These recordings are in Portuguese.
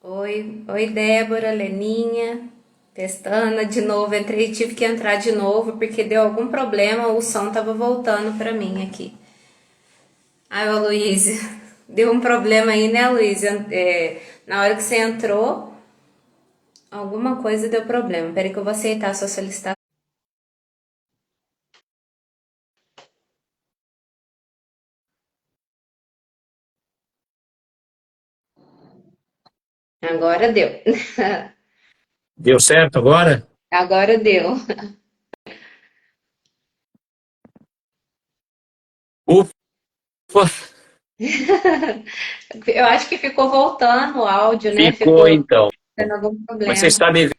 Oi, Débora, Leninha, testando de novo. Tive que entrar de novo porque deu algum problema, o som tava voltando pra mim aqui. Ai, ô Luísa, deu um problema aí, né, Luísa? Na hora que você entrou, alguma coisa deu problema. Peraí que eu vou aceitar a sua solicitação. Agora deu. Deu certo agora? Agora deu. Ufa, Eu acho que ficou voltando o áudio, né? ficou Ficou então. tendo algum Mas você problema. está me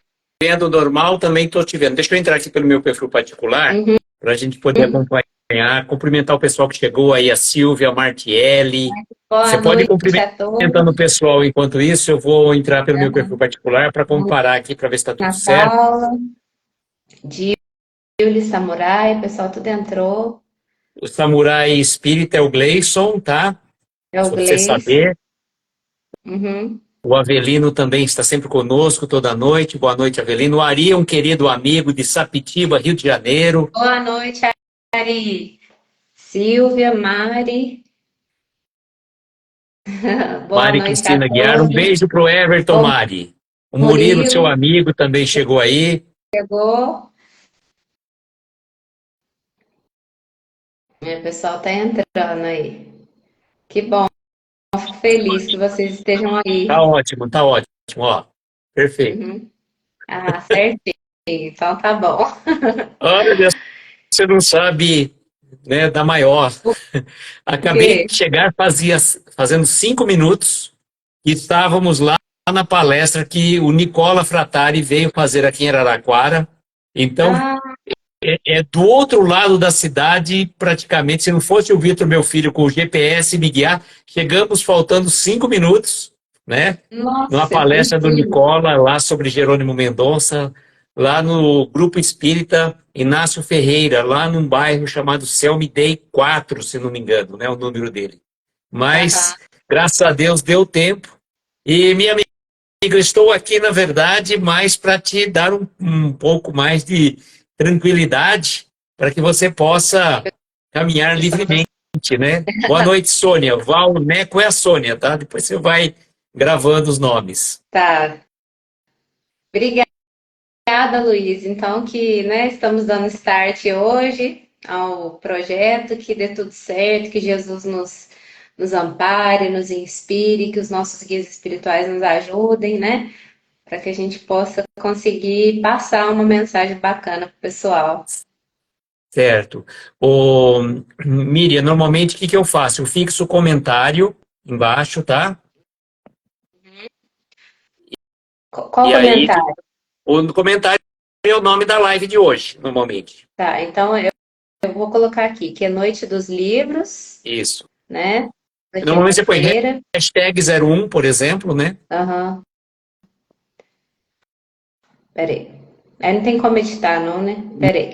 vendo normal, também estou te vendo. Deixa eu entrar aqui pelo meu perfil particular, Uhum. para a gente poder acompanhar, cumprimentar o pessoal que chegou aí, a Silvia, a Martiele. Boa Você pode ir noite a cumprimentando o todos. pessoal enquanto isso, eu vou entrar pelo meu perfil particular para comparar aqui para ver se está tudo Na certo. Paula, Júlia, Samurai, o pessoal tudo entrou. O Samurai Espírita é o Gleison, tá? É o Só para você Gleison. saber. Uhum. O Avelino também está sempre conosco toda noite. Boa noite, Avelino. O Ari é um querido amigo de Sapitiba, Rio de Janeiro. Boa noite, Ari. Silvia, Mari. Boa Mari noite a Cristina Guiar. Um todos. beijo pro Everton, O Mari. O Murilo, seu Murilo amigo, também chegou aí. chegou. O pessoal tá entrando aí. Que bom, fico feliz que vocês estejam Tá aí. ótimo, tá ótimo. Ó, perfeito. Uhum. Ah, certinho. Então tá bom. Olha, você não sabe, né, da maior. Acabei Porque, de chegar, fazendo 5 minutos, e estávamos lá na palestra que o Nicola Fratari veio fazer aqui em Araraquara. Então, ah, é do outro lado da cidade, praticamente. Se não fosse o Vitor, meu filho, com o GPS me guiar, chegamos faltando 5 minutos, né? Numa nossa, palestra do incrível. Nicola, lá sobre Jerônimo Mendonça, lá no Grupo Espírita Inácio Ferreira, lá num bairro chamado Selmi Day 4, se não me engano, né? O número dele. Aham. Mas, graças a Deus, deu tempo. E, minha amiga, estou aqui, na verdade, mais para te dar um pouco mais de tranquilidade para que você possa caminhar livremente, né? Boa noite, Sônia. Val Neco é a Sônia, tá? Depois você vai gravando os nomes. Tá. Obrigada, Luiz. Então, que, né, estamos dando start hoje ao projeto, que dê tudo certo, que Jesus nos ampare, nos inspire, que os nossos guias espirituais nos ajudem, né, para que a gente possa conseguir passar uma mensagem bacana para o pessoal. Certo. Miriam, normalmente o que eu faço? Eu fixo o comentário embaixo, tá? Qual E aí, comentário? o comentário é o nome da live de hoje, normalmente. Tá, então eu vou colocar aqui, que é Noite dos Livros, Isso. né, Normalmente você põe quinta-feira. hashtag 01, por exemplo, né? Aham, peraí. Aí não tem como editar, não, né? Peraí.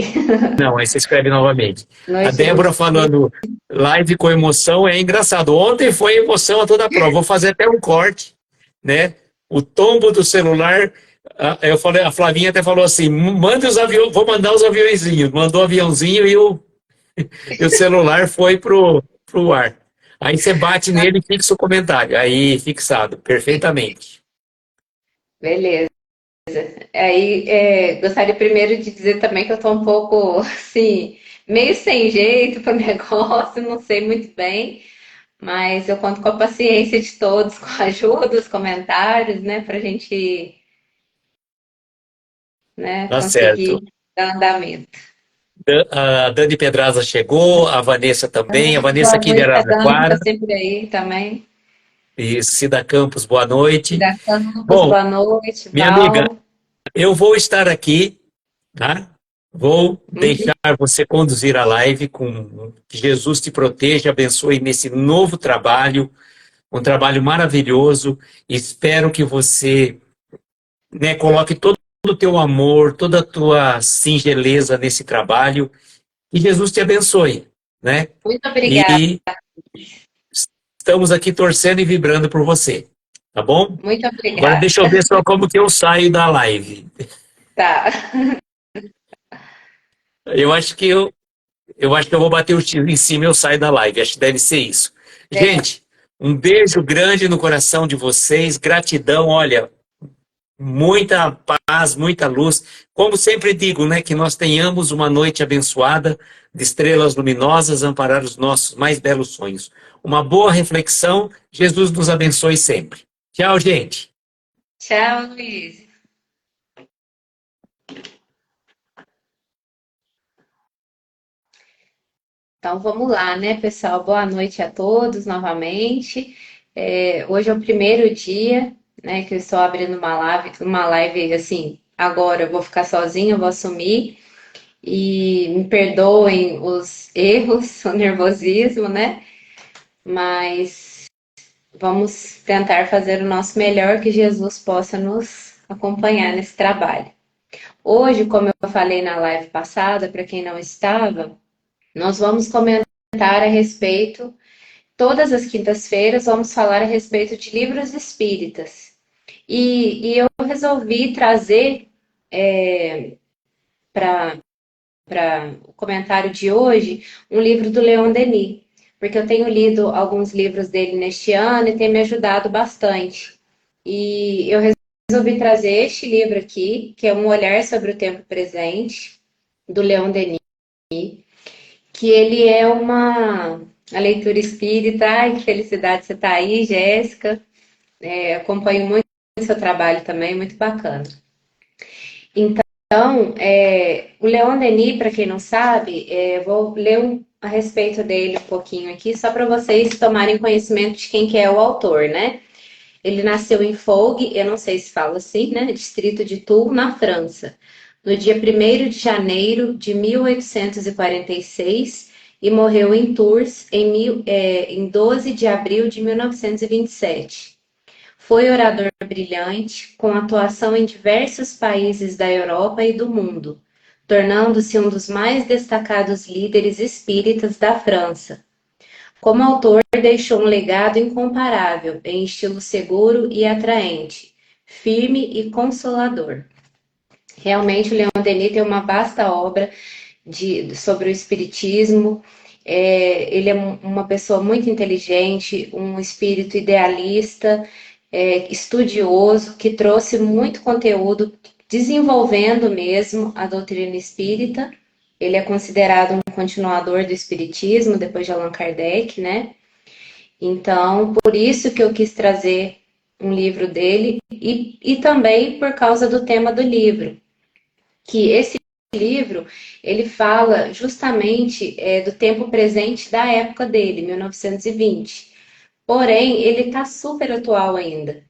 Não, aí você escreve novamente. A Noite Débora dos Livros. falando live com emoção é engraçado. Ontem foi emoção a toda prova. Vou fazer até um corte, né? O tombo do celular. Eu falei, a Flavinha até falou assim: manda os aviões, vou mandar os aviãozinhos. Mandou o aviãozinho e o celular foi pro ar. Aí você bate nele e fixa o comentário. Aí, fixado, perfeitamente. Beleza. Aí, gostaria primeiro de dizer também que eu tô um pouco, assim, meio sem jeito para o negócio, não sei muito bem, mas eu conto com a paciência de todos, com a ajuda, os comentários, né, para a gente, né, Tá conseguir certo. dar andamento. A Dani Pedraza chegou, a Vanessa também. A Vanessa Boa aqui de noite, a Dani Araraquara. está sempre aí também. E Cida Campos, boa noite. Da Campos, Bom, boa noite, minha amiga, Val. eu vou estar aqui, tá? Vou Uhum. deixar você conduzir a live com que Jesus te proteja, abençoe nesse novo trabalho, um trabalho maravilhoso. Espero que você, né, coloque todo o teu amor, toda a tua singeleza nesse trabalho e Jesus te abençoe, né? Muito obrigada. E estamos aqui torcendo e vibrando por você. tá bom? Muito Agora obrigada. deixa eu ver só como que eu saio da live. Tá. Eu acho que eu acho que eu vou bater o tiro em cima e eu saio da live. Acho que deve ser isso. É, Gente, um beijo grande no coração de vocês. Gratidão, olha, muita paz, muita luz. Como sempre digo, né, que nós tenhamos uma noite abençoada, de estrelas luminosas, amparar os nossos mais belos sonhos. Uma boa reflexão. Jesus nos abençoe sempre. Tchau, gente. tchau, Luiz. Então vamos lá, né, pessoal? Boa noite a todos novamente. Hoje é o primeiro dia, né, que eu estou abrindo uma live assim. Agora eu vou ficar sozinha, eu vou assumir e me perdoem os erros, o nervosismo, né? Mas vamos tentar fazer o nosso melhor, que Jesus possa nos acompanhar nesse trabalho. Hoje, como eu falei na live passada, para quem não estava, nós vamos comentar a respeito, todas as quintas-feiras, vamos falar a respeito de livros espíritas. E eu resolvi trazer para o comentário de hoje um livro do Leon Denis, porque eu tenho lido alguns livros dele neste ano e tem me ajudado bastante. E eu resolvi trazer este livro aqui, que é Um Olhar sobre o Tempo Presente, do Leon Denis, que ele é a leitura espírita. Ai, que felicidade você está aí, Jéssica. Acompanho muito o seu trabalho também, muito bacana. Então, o Leon Denis, para quem não sabe, vou ler a respeito dele um pouquinho aqui, só para vocês tomarem conhecimento de quem que é o autor, né? Ele nasceu em Folgue, eu não sei se fala assim, né? Distrito de Toul, na França, no dia 1º de janeiro de 1846 e morreu em Tours em 12 de abril de 1927. Foi orador brilhante, com atuação em diversos países da Europa e do mundo, tornando-se um dos mais destacados líderes espíritas da França. Como autor, deixou um legado incomparável, em estilo seguro e atraente, firme e consolador. Realmente, o Leon Denis tem uma vasta obra sobre o espiritismo. Ele é uma pessoa muito inteligente, um espírito idealista, estudioso, que trouxe muito conteúdo, desenvolvendo mesmo a doutrina espírita. Ele é considerado um continuador do espiritismo, depois de Allan Kardec, né? Então, por isso que eu quis trazer um livro dele e também por causa do tema do livro, que esse livro ele fala justamente do tempo presente da época dele, 1920. Porém, ele está super atual ainda.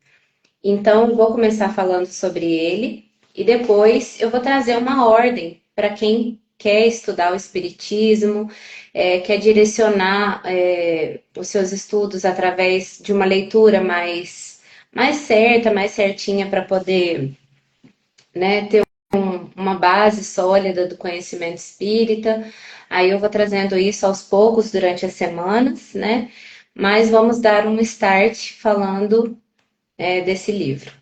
Então, eu vou começar falando sobre ele e depois eu vou trazer uma ordem para quem quer estudar o Espiritismo, quer direcionar os seus estudos através de uma leitura mais certa, mais certinha, para poder, né, ter uma base sólida do conhecimento espírita. Aí eu vou trazendo isso aos poucos durante as semanas, né? Mas vamos dar um start falando desse livro.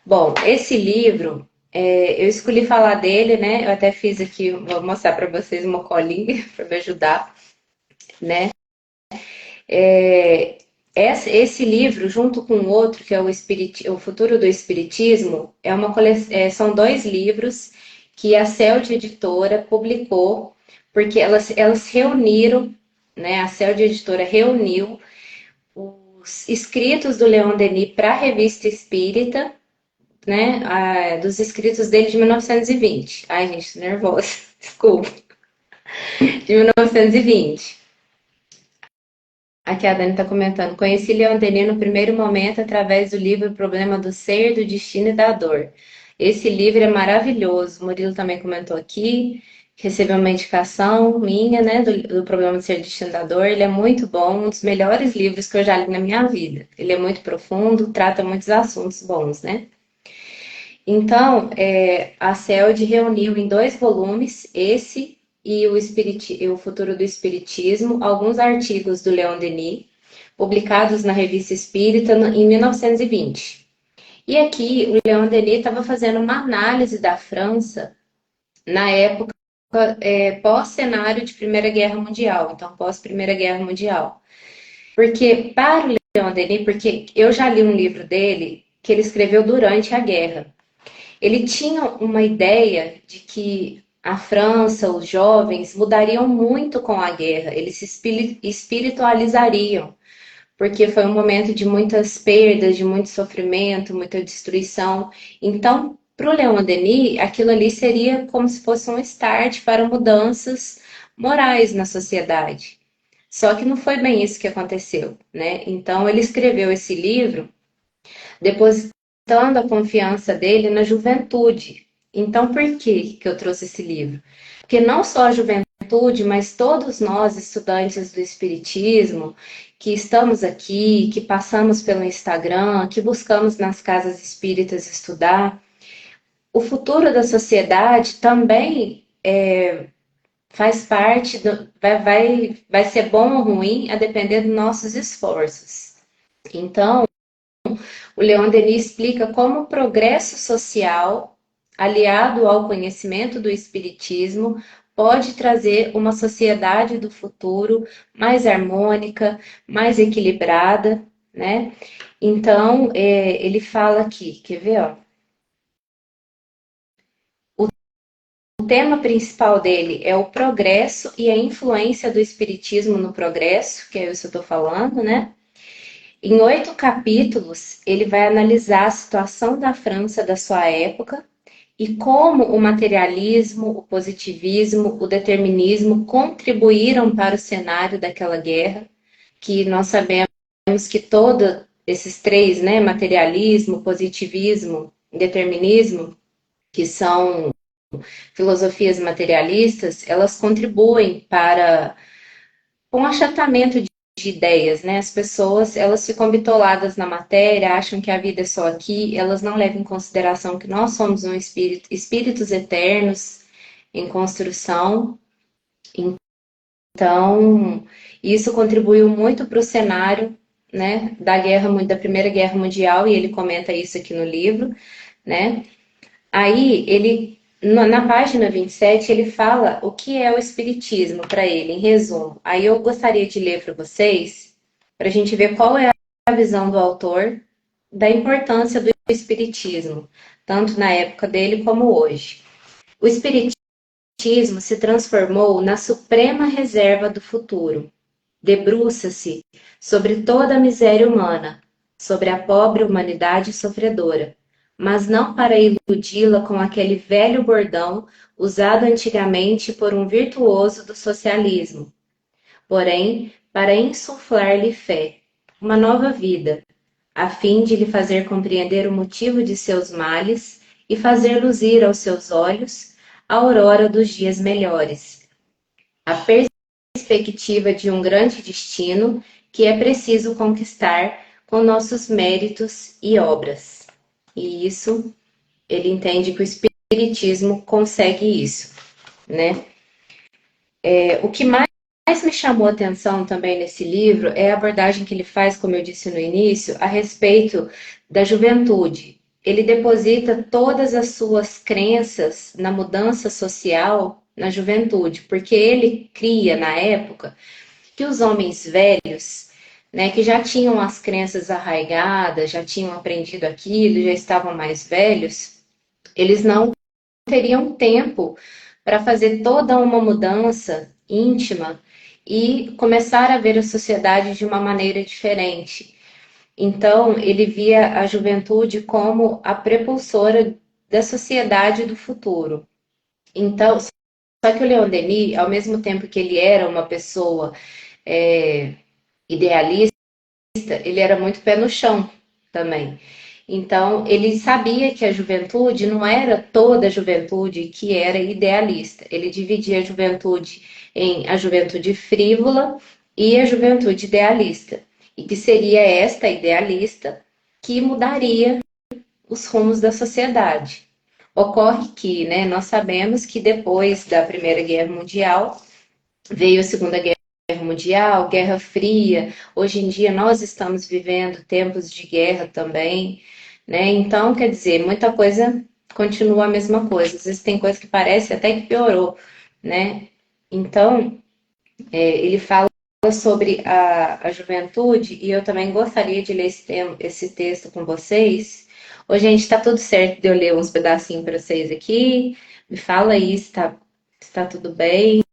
Bom, esse livro, eu escolhi falar dele, né? Eu até fiz aqui, vou mostrar para vocês uma colinha para me ajudar, né? Esse livro, junto com outro, que é o Futuro do Espiritismo, são dois livros que a CELD Editora publicou, porque elas reuniram, né? A CELD Editora reuniu os escritos do Leon Denis para a Revista Espírita, né, dos escritos dele de 1920. Ai, gente, tô nervosa, desculpa. De 1920. Aqui a Dani está comentando. Conheci Leon Denis no primeiro momento através do livro O Problema do Ser, do Destino e da Dor. Esse livro é maravilhoso. O Murilo também comentou aqui. Recebeu uma indicação minha, né, do Problema do Ser, do Destino e da Dor. Ele é muito bom, um dos melhores livros que eu já li na minha vida. Ele é muito profundo, trata muitos assuntos bons, né? Então, a CELD reuniu em 2 volumes, esse e o Futuro do Espiritismo, alguns artigos do Leon Denis, publicados na Revista Espírita em 1920. E aqui o Leon Denis estava fazendo uma análise da França na época pós-cenário de Primeira Guerra Mundial, então pós-Primeira Guerra Mundial. Porque para o Leon Denis, porque eu já li um livro dele que ele escreveu durante a guerra. Ele tinha uma ideia de que a França, os jovens, mudariam muito com a guerra, eles se espiritualizariam, porque foi um momento de muitas perdas, de muito sofrimento, muita destruição. Então, para o Leon Denis, aquilo ali seria como se fosse um start para mudanças morais na sociedade. Só que não foi bem isso que aconteceu, né? Então, ele escreveu esse livro depositando a confiança dele na juventude. Então, por que eu trouxe esse livro? Porque não só a juventude, mas todos nós, estudantes do Espiritismo, que estamos aqui, que passamos pelo Instagram, que buscamos nas casas espíritas estudar, o futuro da sociedade também faz parte, vai ser bom ou ruim a depender dos nossos esforços. Então, o Leon Denis explica como o progresso social, aliado ao conhecimento do Espiritismo, pode trazer uma sociedade do futuro mais harmônica, mais equilibrada, né? Então, ele fala aqui, quer ver, ó? O tema principal dele é o progresso e a influência do Espiritismo no progresso, que é isso que eu estou falando, né? Em 8 capítulos, ele vai analisar a situação da França da sua época e como o materialismo, o positivismo, o determinismo contribuíram para o cenário daquela guerra, que nós sabemos que todos esses três, né, materialismo, positivismo, determinismo, que são filosofias materialistas, elas contribuem para um achatamento de ideias, né? As pessoas, elas ficam bitoladas na matéria, acham que a vida é só aqui, elas não levam em consideração que nós somos um espírito, espíritos eternos em construção. Então, isso contribuiu muito para o cenário, né, da Primeira Guerra Mundial, e ele comenta isso aqui no livro, né? Aí, na página 27, ele fala o que é o espiritismo para ele, em resumo. Aí eu gostaria de ler para vocês, para a gente ver qual é a visão do autor da importância do espiritismo, tanto na época dele como hoje. O espiritismo se transformou na suprema reserva do futuro. Debruça-se sobre toda a miséria humana, sobre a pobre humanidade sofredora, mas não para iludi-la com aquele velho bordão usado antigamente por um virtuoso do socialismo, porém para insuflar-lhe fé, uma nova vida, a fim de lhe fazer compreender o motivo de seus males e fazer luzir aos seus olhos a aurora dos dias melhores, a perspectiva de um grande destino que é preciso conquistar com nossos méritos e obras. E isso, ele entende que o espiritismo consegue isso, né? O que mais me chamou a atenção também nesse livro é a abordagem que ele faz, como eu disse no início, a respeito da juventude. Ele deposita todas as suas crenças na mudança social na juventude, porque ele cria, na época, que os homens velhos, né, que já tinham as crenças arraigadas, já tinham aprendido aquilo, já estavam mais velhos, eles não teriam tempo para fazer toda uma mudança íntima e começar a ver a sociedade de uma maneira diferente. Então, ele via a juventude como a prepulsora da sociedade do futuro. Então, só que o Leon Denis, ao mesmo tempo que ele era uma pessoa idealista, ele era muito pé no chão também. Então, ele sabia que a juventude não era toda a juventude que era idealista. Ele dividia a juventude em a juventude frívola e a juventude idealista. E que seria esta idealista que mudaria os rumos da sociedade. Ocorre que, nós sabemos que depois da Primeira Guerra Mundial, veio a Segunda Guerra Mundial, Guerra Fria. Hoje em dia nós estamos vivendo tempos de guerra também, né? Então, quer dizer, muita coisa continua a mesma coisa. Às vezes tem coisa que parece até que piorou, né? Então, ele fala sobre a juventude e eu também gostaria de ler esse texto com vocês. Ô, gente, está tudo certo de eu ler uns pedacinhos para vocês aqui? Me fala aí se tá tudo bem,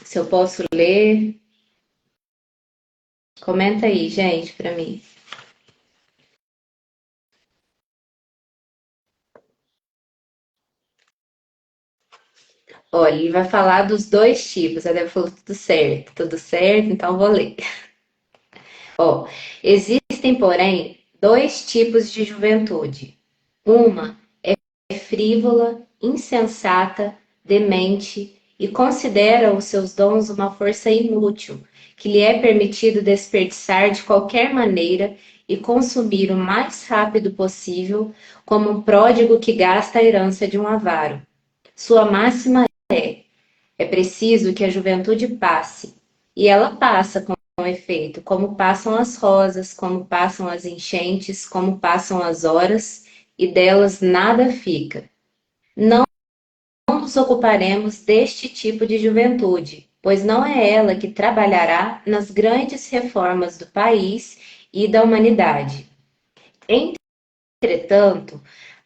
se eu posso ler. Comenta aí, gente, para mim. Olha, ele vai falar dos dois tipos. A Débora falou tudo certo, então vou ler. Ó, existem, porém, dois tipos de juventude. Uma é frívola, insensata, demente e considera os seus dons uma força inútil, que lhe é permitido desperdiçar de qualquer maneira e consumir o mais rápido possível, como um pródigo que gasta a herança de um avaro. Sua máxima é preciso que a juventude passe, e ela passa com efeito, como passam as rosas, como passam as enchentes, como passam as horas, e delas nada fica. Não nos ocuparemos deste tipo de juventude, pois não é ela que trabalhará nas grandes reformas do país e da humanidade. Entretanto,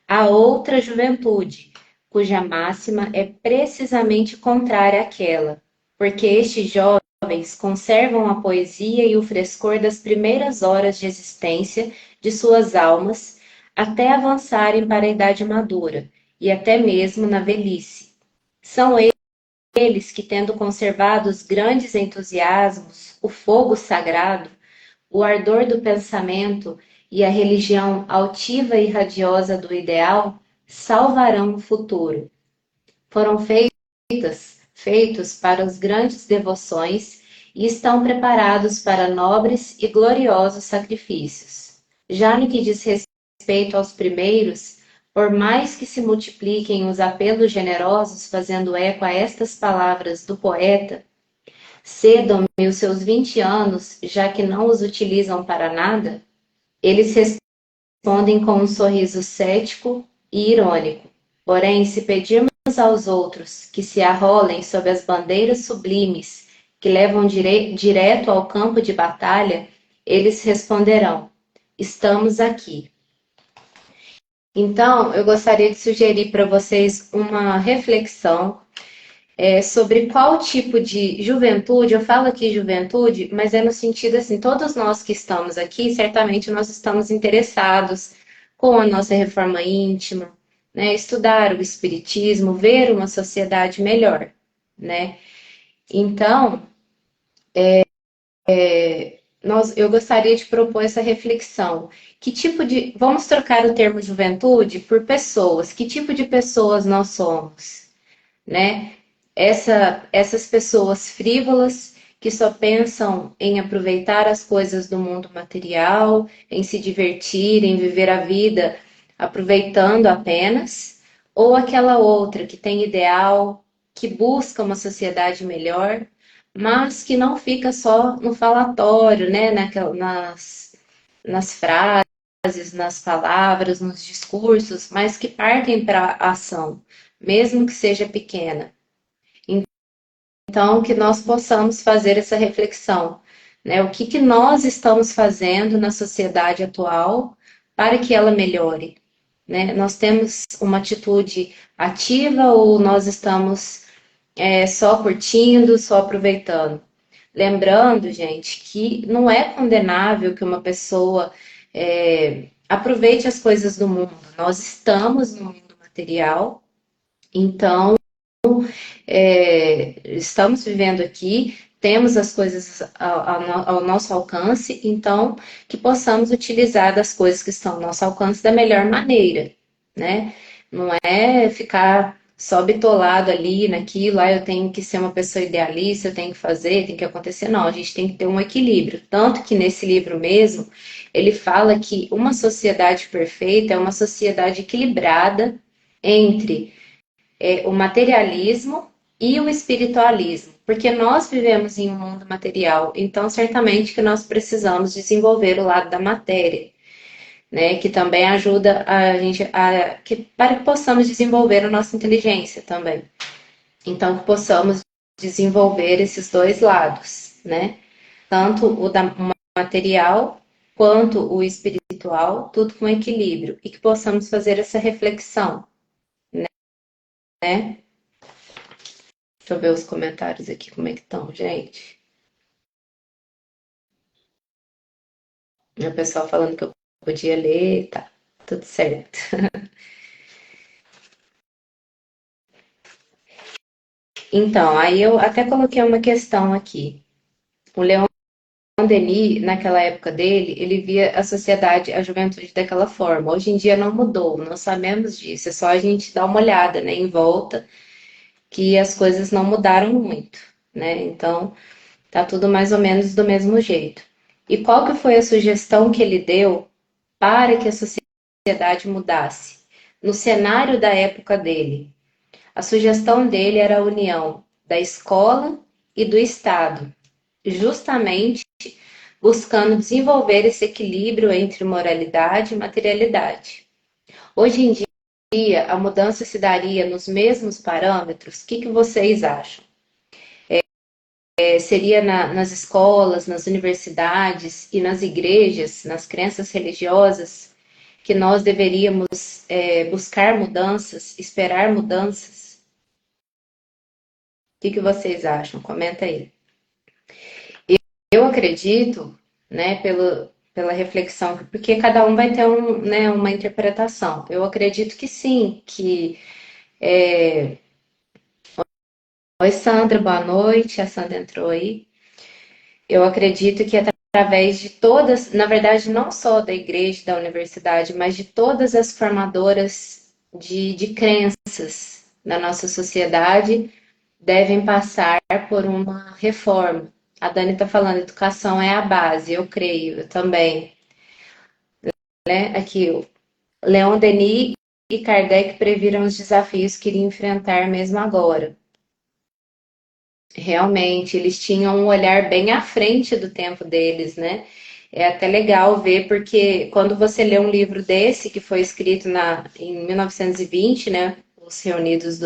há outra juventude, cuja máxima é precisamente contrária àquela, porque estes jovens conservam a poesia e o frescor das primeiras horas de existência de suas almas até avançarem para a idade madura e até mesmo na velhice. São eles que, tendo conservado os grandes entusiasmos, o fogo sagrado, o ardor do pensamento e a religião altiva e radiosa do ideal, salvarão o futuro. Foram feitos para as grandes devoções e estão preparados para nobres e gloriosos sacrifícios. Já no que diz respeito aos primeiros, por mais que se multipliquem os apelos generosos fazendo eco a estas palavras do poeta, cedam-me os seus 20 anos, já que não os utilizam para nada, eles respondem com um sorriso cético e irônico. Porém, se pedirmos aos outros que se arrolem sob as bandeiras sublimes que levam direto ao campo de batalha, eles responderão: estamos aqui. Então, eu gostaria de sugerir para vocês uma reflexão sobre qual tipo de juventude. Eu falo aqui juventude, mas é no sentido assim, todos nós que estamos aqui, certamente nós estamos interessados com a nossa reforma íntima, né? Estudar o espiritismo, ver uma sociedade melhor, né? Então, eu gostaria de propor essa reflexão. Que tipo de. Vamos trocar o termo juventude por pessoas. Que tipo de pessoas nós somos, né? Essas pessoas frívolas que só pensam em aproveitar as coisas do mundo material, em se divertir, em viver a vida aproveitando apenas, ou aquela outra que tem ideal, que busca uma sociedade melhor, mas que não fica só no falatório, né? Nas frases, nas palavras, nos discursos, mas que partem para a ação, mesmo que seja pequena. Então, que nós possamos fazer essa reflexão, né? O que nós estamos fazendo na sociedade atual para que ela melhore, né? Nós temos uma atitude ativa ou nós estamos só curtindo, só aproveitando? Lembrando, gente, que não é condenável que uma pessoa aproveite as coisas do mundo. Nós estamos no mundo material, então estamos vivendo aqui, temos as coisas ao nosso alcance, então que possamos utilizar das coisas que estão ao nosso alcance da melhor maneira, né? Não é ficar só bitolado ali naquilo, eu tenho que ser uma pessoa idealista, eu tenho que fazer, tem que acontecer. Não, a gente tem que ter um equilíbrio. Tanto que nesse livro mesmo, ele fala que uma sociedade perfeita é uma sociedade equilibrada entre o materialismo e o espiritualismo, porque nós vivemos em um mundo material, então certamente que nós precisamos desenvolver o lado da matéria, né, que também ajuda a gente para que possamos desenvolver a nossa inteligência também. Então, que possamos desenvolver esses dois lados, né? Tanto o da material quanto o espiritual, tudo com equilíbrio, e que possamos fazer essa reflexão, né? Deixa eu ver os comentários aqui, como é que estão, gente. O pessoal falando que eu podia ler, tá tudo certo. Então, aí eu até coloquei uma questão aqui. O Leon Denis, naquela época dele, ele via a sociedade, a juventude daquela forma. Hoje em dia não mudou, nós sabemos disso. É só a gente dar uma olhada, né, em volta, que as coisas não mudaram muito, né? Então, tá tudo mais ou menos do mesmo jeito. E qual que foi a sugestão que ele deu para que a sociedade mudasse? No cenário da época dele, a sugestão dele era a união da escola e do Estado, justamente buscando desenvolver esse equilíbrio entre moralidade e materialidade. Hoje em dia, a mudança se daria nos mesmos parâmetros? O que vocês acham? Seria nas escolas, nas universidades e nas igrejas, nas crenças religiosas, que nós deveríamos buscar mudanças, esperar mudanças? O que vocês acham? Comenta aí. Eu acredito, né, pela reflexão, porque cada um vai ter né, uma interpretação. Eu acredito que sim, que. Oi, Sandra, boa noite. A Sandra entrou aí. Eu acredito que através de todas, na verdade, não só da igreja, da universidade, mas de todas as formadoras de crenças na nossa sociedade, devem passar por uma reforma. A Dani está falando, educação é a base, eu creio, eu também. Né? Aqui, o Leon Denis e Kardec previram os desafios que iriam enfrentar mesmo agora. Realmente, eles tinham um olhar bem à frente do tempo deles, né? É até legal ver, porque quando você lê um livro desse, que foi escrito em 1920, né? Os reunidos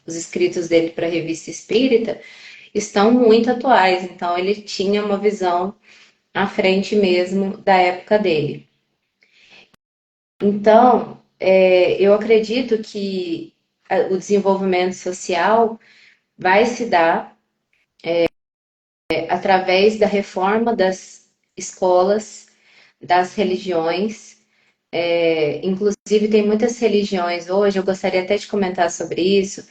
os escritos dele para a Revista Espírita, estão muito atuais. Então, ele tinha uma visão à frente mesmo da época dele. Então, eu acredito que o desenvolvimento social vai se dar através da reforma das escolas, das religiões. Inclusive, tem muitas religiões hoje, eu gostaria até de comentar sobre isso,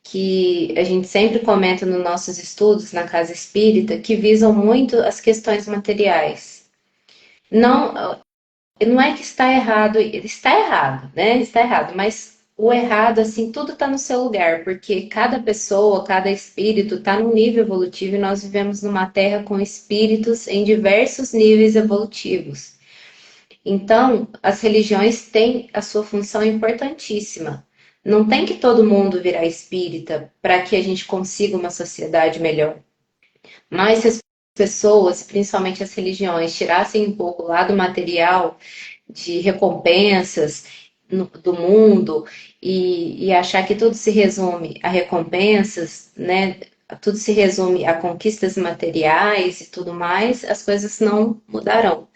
que a gente sempre comenta nos nossos estudos na casa espírita, que visam muito as questões materiais. Não é que está errado, né? Está errado, mas o errado, assim, tudo está no seu lugar, porque cada pessoa, cada espírito está num nível evolutivo e nós vivemos numa terra com espíritos em diversos níveis evolutivos. Então, as religiões têm a sua função importantíssima. Não tem que todo mundo virar espírita para que a gente consiga uma sociedade melhor. Mas se as pessoas, principalmente as religiões, tirassem um pouco o lado material de recompensas do mundo e achar que tudo se resume a recompensas, né? Tudo se resume a conquistas materiais e tudo mais, as coisas não mudarão,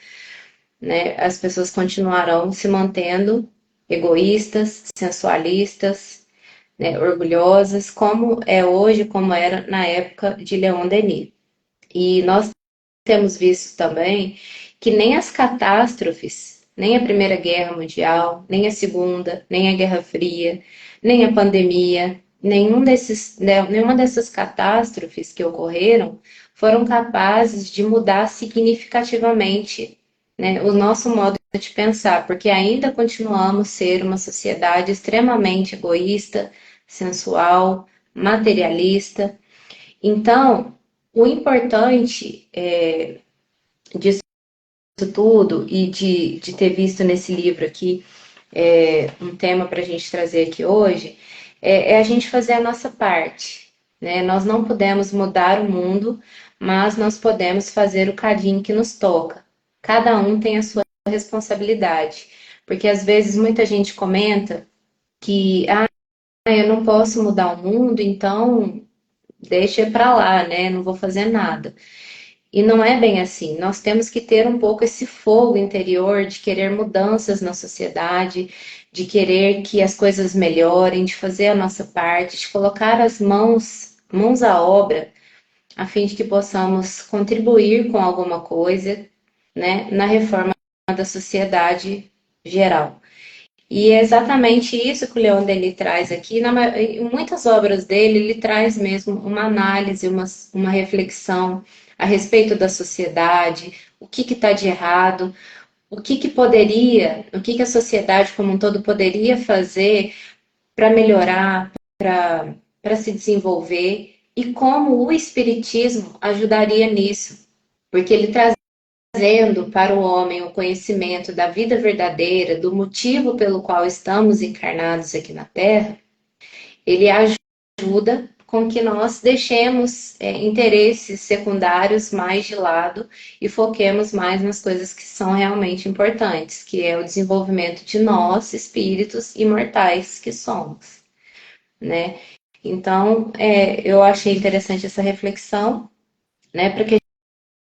né? As pessoas continuarão se mantendo egoístas, sensualistas, né? Orgulhosas, como é hoje, como era na época de Leon Denis. E nós temos visto também que nem as catástrofes, nem a Primeira Guerra Mundial, nem a Segunda, nem a Guerra Fria, nem a pandemia, nenhuma dessas catástrofes que ocorreram foram capazes de mudar significativamente, né, o nosso modo de pensar, porque ainda continuamos a ser uma sociedade extremamente egoísta, sensual, materialista. Então, o importante disso tudo e de ter visto nesse livro aqui um tema para a gente trazer aqui hoje é a gente fazer a nossa parte, né? Nós não podemos mudar o mundo, mas nós podemos fazer o cadinho que nos toca. Cada um tem a sua responsabilidade, porque às vezes muita gente comenta que eu não posso mudar o mundo, então deixa pra lá, né? Não vou fazer nada. E não é bem assim. Nós temos que ter um pouco esse fogo interior de querer mudanças na sociedade, de querer que as coisas melhorem, de fazer a nossa parte, de colocar as mãos à obra, a fim de que possamos contribuir com alguma coisa, né, na reforma da sociedade geral. E é exatamente isso que o Leon Denis traz aqui. Em muitas obras dele, ele traz mesmo uma análise, uma reflexão a respeito da sociedade, o que está de errado, o que a sociedade como um todo poderia fazer para melhorar, para se desenvolver, e como o Espiritismo ajudaria nisso. Porque ele trazendo para o homem o conhecimento da vida verdadeira, do motivo pelo qual estamos encarnados aqui na Terra, ele ajuda com que nós deixemos interesses secundários mais de lado e foquemos mais nas coisas que são realmente importantes, que é o desenvolvimento de nós, espíritos imortais que somos, né? Então, eu achei interessante essa reflexão, né, para que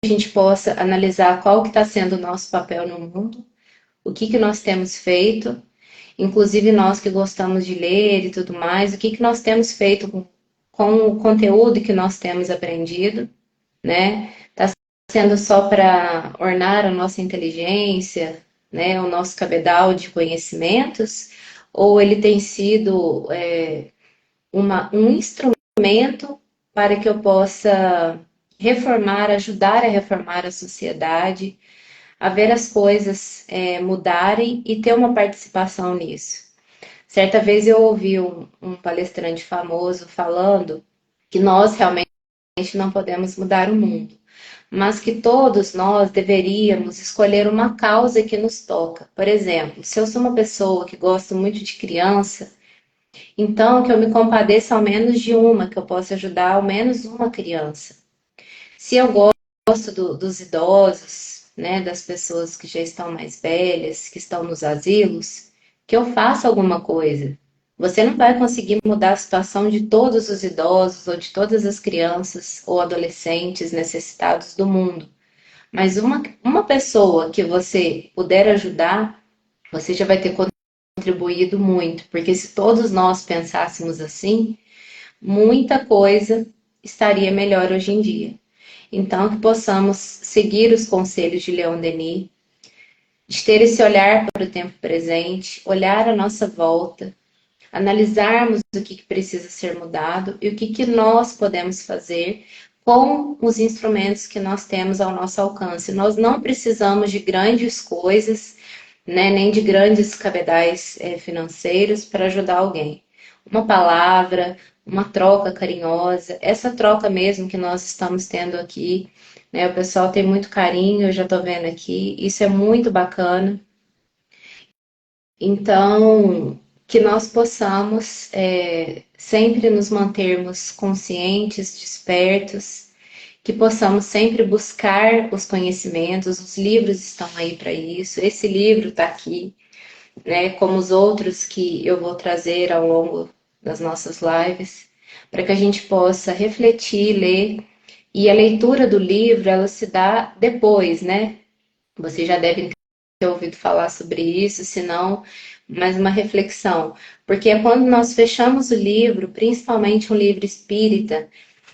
a gente possa analisar qual que está sendo o nosso papel no mundo, o que nós temos feito, inclusive nós que gostamos de ler e tudo mais, o que nós temos feito com o conteúdo que nós temos aprendido, né? Está sendo só para ornar a nossa inteligência, né, o nosso cabedal de conhecimentos, ou ele tem sido um instrumento para que eu possa reformar, ajudar a reformar a sociedade, a ver as coisas mudarem e ter uma participação nisso. Certa vez eu ouvi um palestrante famoso falando que nós realmente não podemos mudar o mundo, mas que todos nós deveríamos escolher uma causa que nos toca. Por exemplo, se eu sou uma pessoa que gosta muito de criança, então que eu me compadeça ao menos de uma, que eu possa ajudar ao menos uma criança. Se eu gosto dos idosos, né, das pessoas que já estão mais velhas, que estão nos asilos, que eu faça alguma coisa. Você não vai conseguir mudar a situação de todos os idosos ou de todas as crianças ou adolescentes necessitados do mundo. Mas uma pessoa que você puder ajudar, você já vai ter contribuído muito. Porque se todos nós pensássemos assim, muita coisa estaria melhor hoje em dia. Então, que possamos seguir os conselhos de Leon Denis, de ter esse olhar para o tempo presente, olhar à nossa volta, analisarmos o que precisa ser mudado e o que nós podemos fazer com os instrumentos que nós temos ao nosso alcance. Nós não precisamos de grandes coisas, né, nem de grandes cabedais financeiros para ajudar alguém. Uma palavra, uma troca carinhosa, essa troca mesmo que nós estamos tendo aqui, né, o pessoal tem muito carinho, eu já estou vendo aqui, isso é muito bacana. Então, que nós possamos sempre nos mantermos conscientes, despertos, que possamos sempre buscar os conhecimentos, os livros estão aí para isso, esse livro está aqui, né, como os outros que eu vou trazer ao longo das nossas lives, para que a gente possa refletir, ler, e a leitura do livro, ela se dá depois, né? Você já deve ter ouvido falar sobre isso, se não, mais uma reflexão. Porque é quando nós fechamos o livro, principalmente um livro espírita,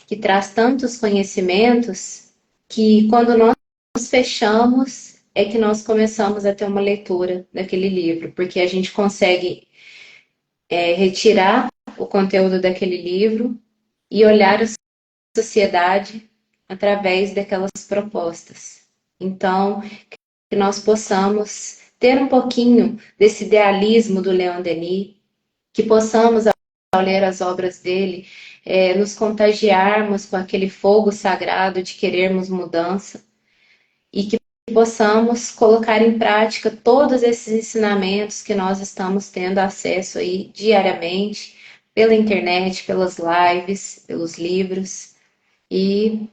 que traz tantos conhecimentos, que quando nós fechamos, é que nós começamos a ter uma leitura daquele livro, porque a gente consegue retirar o conteúdo daquele livro e olhar a sociedade através daquelas propostas. Então, que nós possamos ter um pouquinho desse idealismo do Leon Denis, que possamos, ao ler as obras dele, nos contagiarmos com aquele fogo sagrado de querermos mudança e que possamos colocar em prática todos esses ensinamentos que nós estamos tendo acesso aí diariamente pela internet, pelas lives, pelos livros. E,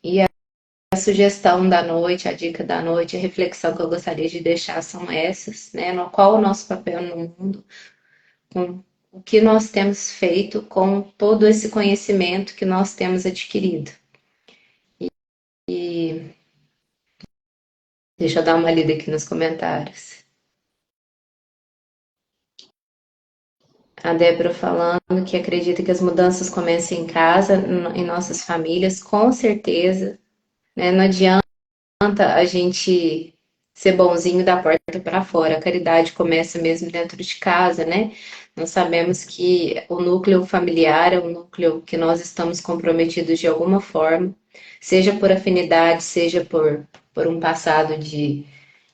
e a sugestão da noite, a dica da noite, a reflexão que eu gostaria de deixar são essas, né? No qual o nosso papel no mundo, com o que nós temos feito com todo esse conhecimento que nós temos adquirido. E deixa eu dar uma lida aqui nos comentários. A Débora falando que acredita que as mudanças começam em casa, em nossas famílias, com certeza, né? Não adianta a gente ser bonzinho da porta para fora. A caridade começa mesmo dentro de casa, né? Nós sabemos que o núcleo familiar é um núcleo que nós estamos comprometidos de alguma forma, seja por afinidade, seja por um passado de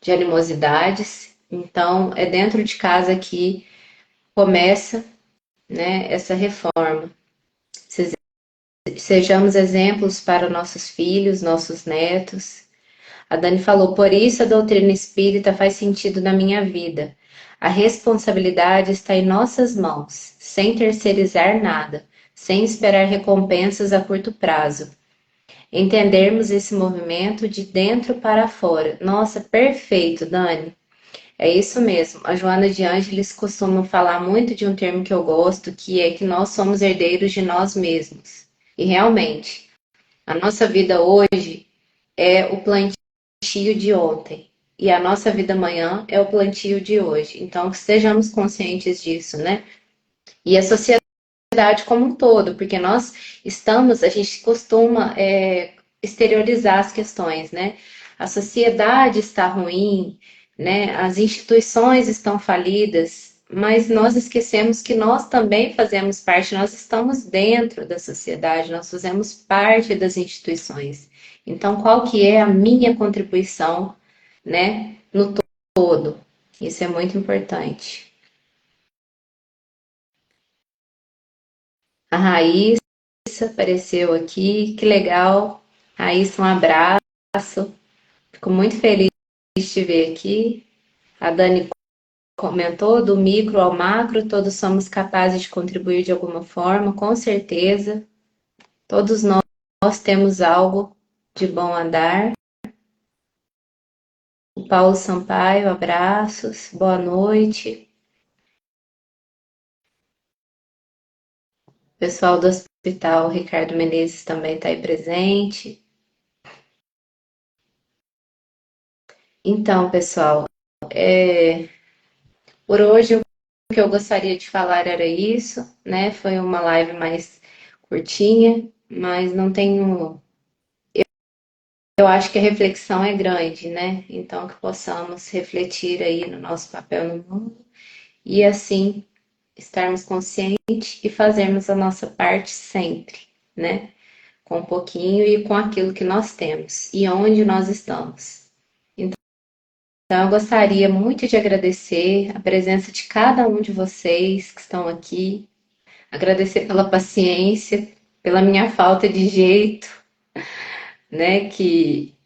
animosidades. Então, é dentro de casa que começa, né, essa reforma. Sejamos exemplos para nossos filhos, nossos netos. A Dani falou, por isso a doutrina espírita faz sentido na minha vida. A responsabilidade está em nossas mãos, sem terceirizar nada, sem esperar recompensas a curto prazo. Entendermos esse movimento de dentro para fora. Nossa, perfeito, Dani. É isso mesmo. A Joana de Ângeles costuma falar muito de um termo que eu gosto, que é que nós somos herdeiros de nós mesmos. E realmente, a nossa vida hoje é o plantio de ontem. E a nossa vida amanhã é o plantio de hoje. Então, que estejamos conscientes disso, né? E a sociedade como um todo, porque nós estamos, a gente costuma exteriorizar as questões, né? A sociedade está ruim, né? As instituições estão falidas, mas nós esquecemos que nós também fazemos parte, nós estamos dentro da sociedade, nós fazemos parte das instituições. Então, qual que é a minha contribuição, né, no todo? Isso é muito importante. A Raíssa apareceu aqui, que legal. Raíssa, um abraço. Fico muito feliz de te ver aqui. A Dani comentou do micro ao macro, todos somos capazes de contribuir de alguma forma, com certeza. Todos nós temos algo de bom a dar. O Paulo Sampaio, abraços, boa noite. O pessoal do hospital, Ricardo Menezes também está aí presente. Então, pessoal, por hoje o que eu gostaria de falar era isso, né? Foi uma live mais curtinha, mas não tenho. Eu acho que a reflexão é grande, né? Então, que possamos refletir aí no nosso papel no mundo e assim estarmos conscientes e fazermos a nossa parte sempre, né? Com um pouquinho e com aquilo que nós temos e onde nós estamos. Então, eu gostaria muito de agradecer a presença de cada um de vocês que estão aqui, agradecer pela paciência, pela minha falta de jeito, né? Que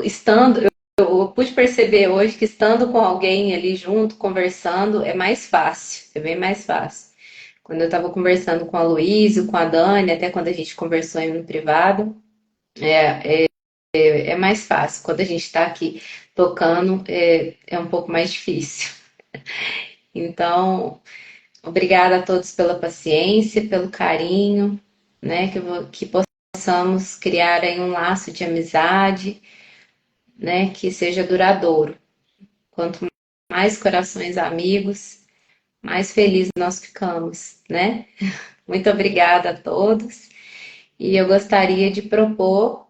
estando, eu pude perceber hoje que estando com alguém ali junto, conversando, é mais fácil, é bem mais fácil. Quando eu estava conversando com a Luísa, com a Dani, até quando a gente conversou no privado, é mais fácil. Quando a gente está aqui tocando, é um pouco mais difícil. Então, obrigada a todos pela paciência, pelo carinho, né? Que possamos criar aí um laço de amizade, né? Que seja duradouro. Quanto mais corações amigos, mais felizes nós ficamos, né? Muito obrigada a todos. E eu gostaria de propor,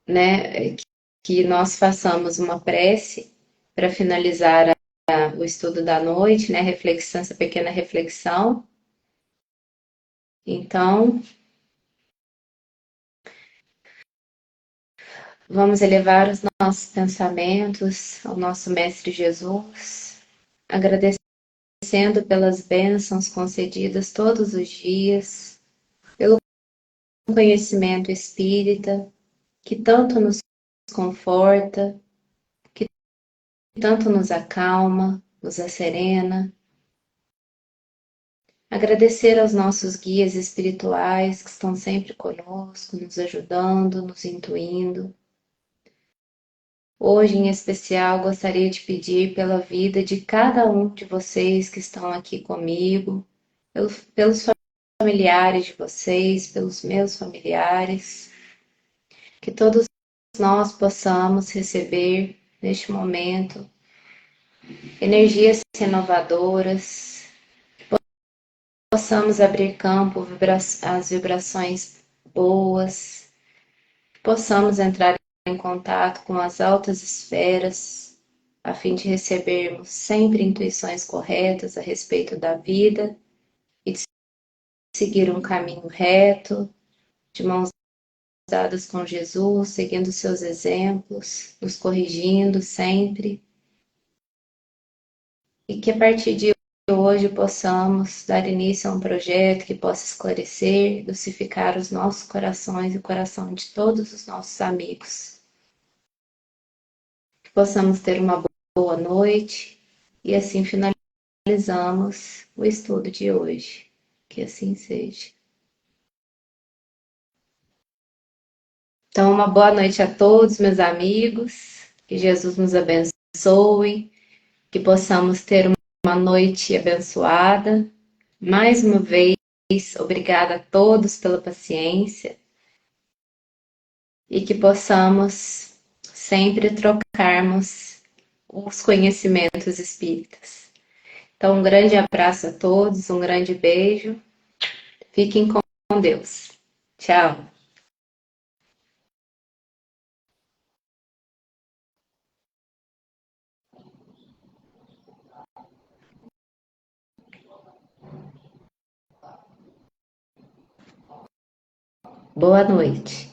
né, que nós façamos uma prece para finalizar o estudo da noite, né? Reflexão, essa pequena reflexão. Então, vamos elevar os nossos pensamentos ao nosso Mestre Jesus, agradecendo pelas bênçãos concedidas todos os dias, pelo conhecimento espírita, que tanto nos conforta, que tanto nos acalma, nos acerena, Agradecer aos nossos guias espirituais que estão sempre conosco, nos ajudando, nos intuindo. Hoje, em especial, gostaria de pedir pela vida de cada um de vocês que estão aqui comigo, pelos familiares de vocês, pelos meus familiares, que todos nós possamos receber neste momento energias renovadoras, possamos abrir campo às vibrações boas, possamos entrar em contato com as altas esferas, a fim de recebermos sempre intuições corretas a respeito da vida e de seguir um caminho reto, de mãos dadas com Jesus, seguindo seus exemplos, nos corrigindo sempre, e que a partir de hoje possamos dar início a um projeto que possa esclarecer, dulcificar os nossos corações e o coração de todos os nossos amigos. Que possamos ter uma boa noite e assim finalizamos o estudo de hoje. Que assim seja. Então, uma boa noite a todos, meus amigos. Que Jesus nos abençoe, que possamos ter uma noite abençoada. Mais uma vez, obrigada a todos pela paciência e que possamos sempre trocarmos os conhecimentos espíritas. Então, um grande abraço a todos, um grande beijo. Fiquem com Deus. Tchau. Boa noite.